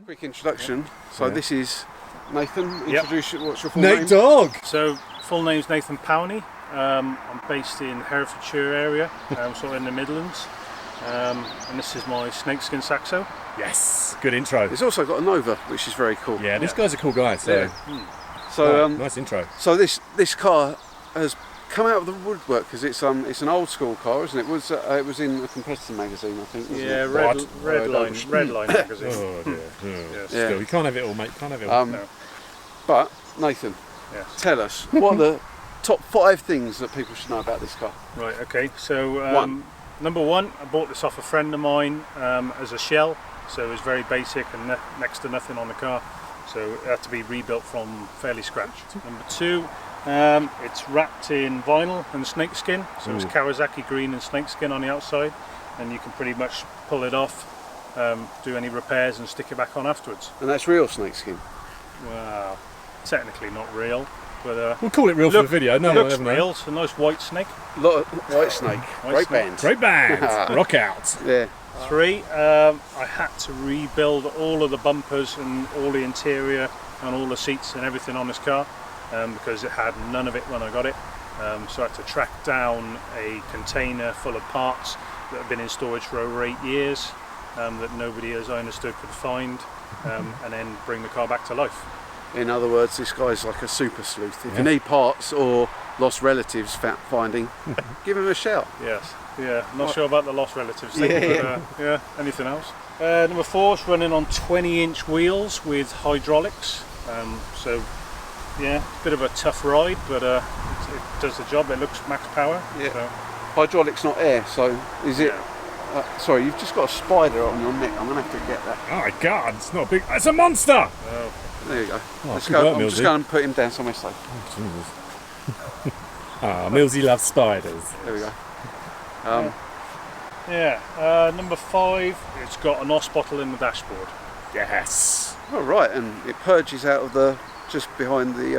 Quick introduction. So this is Nathan. Introduce what's your full Nate name? Dog. So full name's Nathan Powney. I'm based in Herefordshire area, sort of in the Midlands, and this is my Snakeskin Saxo. Yes, good intro. It's also got a Nova, which is very cool. Yeah, this guy's a cool guy. So, So nice intro. So this car has come out of the woodwork because it's an old school car, isn't it? It was in a competitor magazine, I think. Wasn't Yeah, it? Red Line magazine. Oh dear. Yes. Still, you can't have it all, mate. Can't have it all. No. But Nathan, Yes. tell us what are the top 5 things that people should know about this car. Right. Okay. So One. number one, I bought this off a friend of mine as a shell. So it was very basic and next to nothing on the car. So it had to be rebuilt from fairly scratch. Number two, it's wrapped in vinyl and snakeskin. So it's Kawasaki Green and snakeskin on the outside, and you can pretty much pull it off, do any repairs and stick it back on afterwards. And that's real snakeskin. Well, technically not real, but We'll call it real for the video. No, looks whatever, mate. real. It's a nice white snake. White Snake. Great band. Great band. Rock out. Yeah. Three, I had to rebuild all of the bumpers and all the interior and all the seats and everything on this car because it had none of it when I got it. So I had to track down a container full of parts that have been in storage for over 8 years that nobody, as I understood, could find, and then bring the car back to life. In other words, this guy's like a super sleuth. If you need parts or lost relatives finding, give him a shout. Yes, yeah, not sure about the lost relatives thing, but anything else. Number four is running on 20-inch wheels with hydraulics. So, yeah, bit of a tough ride, but it does the job. It looks max power. Yeah. So. Hydraulics, not air. So, is it? Sorry, you've just got a spider on your neck. I'm gonna have to get that. Oh my God, it's not a big. It's a monster. Oh. There you go. Let's good go. work, I'm just Millsy. going to put him down somewhere safe. Millsy loves spiders. There we go. Number five, it's got an OS bottle in the dashboard. Yes. All right, and it purges out of just behind the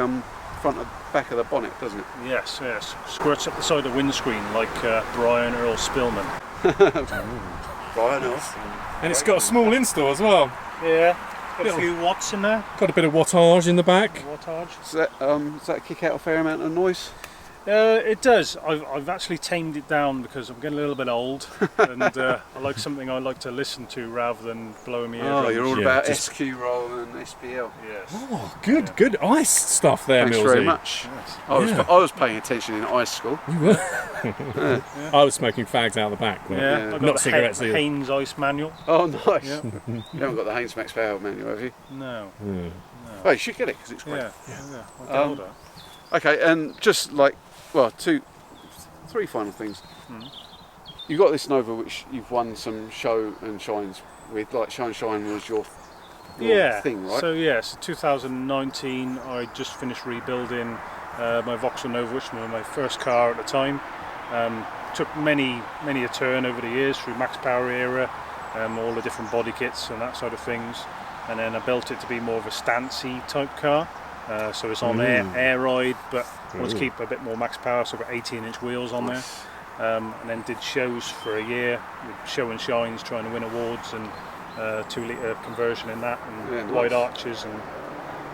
front and back of the bonnet, doesn't it? Yes, squirts up the side of the windscreen like Brian Earl Spillman. Right enough. And it's got a small install as well. Yeah, got a few watts in there. Got a bit of wattage in the back. Wattage. Does that kick out a fair amount of noise? It does. I've actually tamed it down because I'm getting a little bit old, and I like something I like to listen to rather than blowing me eardrums. Oh, you're all Yeah, about just- SQ roll and SPL. Yes. Oh, good ice stuff there, Thanks Millsy. very much. Yes. I was paying attention in high school. You were. I was smoking fags out the back. But Yeah, I've got not the cigarettes either. Haynes Ice manual. Oh, nice. Yeah. You haven't got the Haynes Max Power manual, have you? No. Oh, you should get it because it's great. Yeah. I'll get older. Okay, and just like, well, 3 final things. You got this Nova, which you've won some show and shines with. Like show and shine was your thing, right? So 2019, I just finished rebuilding my Vauxhall Nova, which was my first car at the time. Took many a turn over the years through Max Power era, all the different body kits and that sort of things, and then I built it to be more of a stancy type car. So it's on air ride, but I want to keep a bit more max power, so I've got 18-inch wheels on there. And then did shows for a year, with show and shines, trying to win awards, and 2-litre conversion in that, and wide arches. And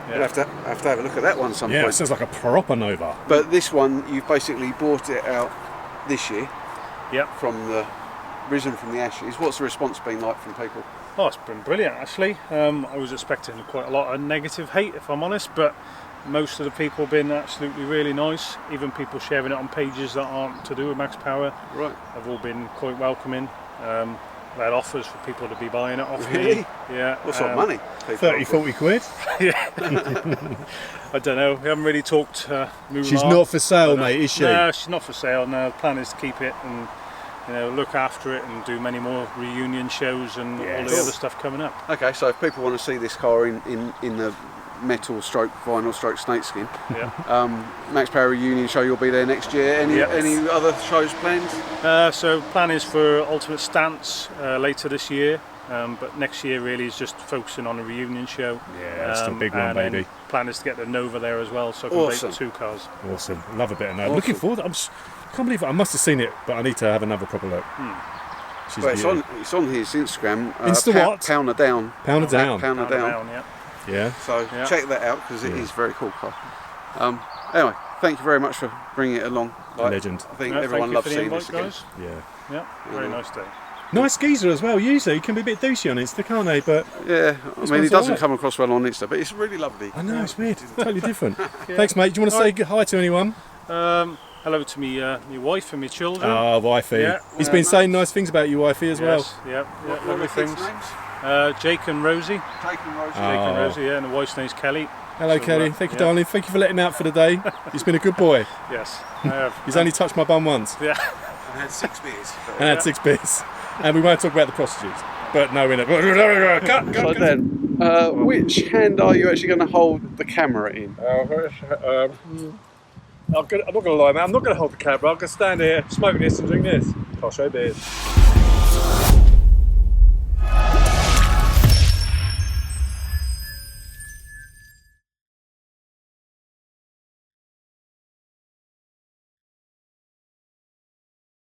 You'll have to have a look at that one some Yeah, point. it sounds like a proper Nova. But this one, you've basically bought it out this year. Yep. Risen from the ashes. What's the response been like from people? Oh, it's been brilliant actually. I was expecting quite a lot of negative hate, if I'm honest, but most of the people have been absolutely really nice. Even people sharing it on pages that aren't to do with Max Power Right. have all been quite welcoming. I've had offers for people to be buying it off Really? me. Yeah. What sort of money? 30, 40 quid. I don't know. We haven't really talked. She's not for sale, mate, is she? No, she's not for sale. No, the plan is to keep it and look after it and do many more reunion shows and all the other stuff coming up. Okay, so if people want to see this car in the metal stroke vinyl stroke snakeskin, Max Power reunion show, you'll be there next year. Any other shows planned? So plan is for Ultimate Stance later this year, but next year really is just focusing on a reunion show. Yeah, that's the big one, and baby. Plan is to get the Nova there as well, so I can make 2 cars. Awesome. Love a bit of Nova. Awesome. Looking forward. I can't believe it. I must have seen it, but I need to have another proper look. She's Well, beautiful. it's on his Instagram. Insta what? Pounder Down. Pounder Down. Pounder Down. Yeah. Yeah. So check that out because it is a very cool car. Anyway, thank you very much for bringing it along. Legend. I think everyone loves seeing this again. guys. Yeah. Yeah, very nice day. Nice geezer as well. Usually he can be a bit douchey on Insta, can't they? But Yeah, I mean, one's it doesn't alright. come across well on Insta, but it's really lovely. I know, it's weird. Totally different. Thanks, mate. Do you want to say hi to anyone? Hello to me, my wife and my children. Oh, wifey. Yeah. He's been saying nice things about you, wifey, as well. Yes, yeah, What lovely are the kids' things. names? Jake and Rosie. Jake and Rosie. Jake and Rosie, yeah, and the wife's name's Kelly. Hello, So, Kelly. Thank you, yeah. darling. Thank you for letting out for the day. He's been a good boy. Yes, I have. He's only touched my bum once Yeah. And had 6 beers. and had 6 beers. And we won't talk about the prostitutes. But no, we're not. Cut. So then, which hand are you actually going to hold the camera in? I'm not going to lie, man. I'm not going to hold the camera. I'm going to stand here, smoke this and drink this. I'll show beers.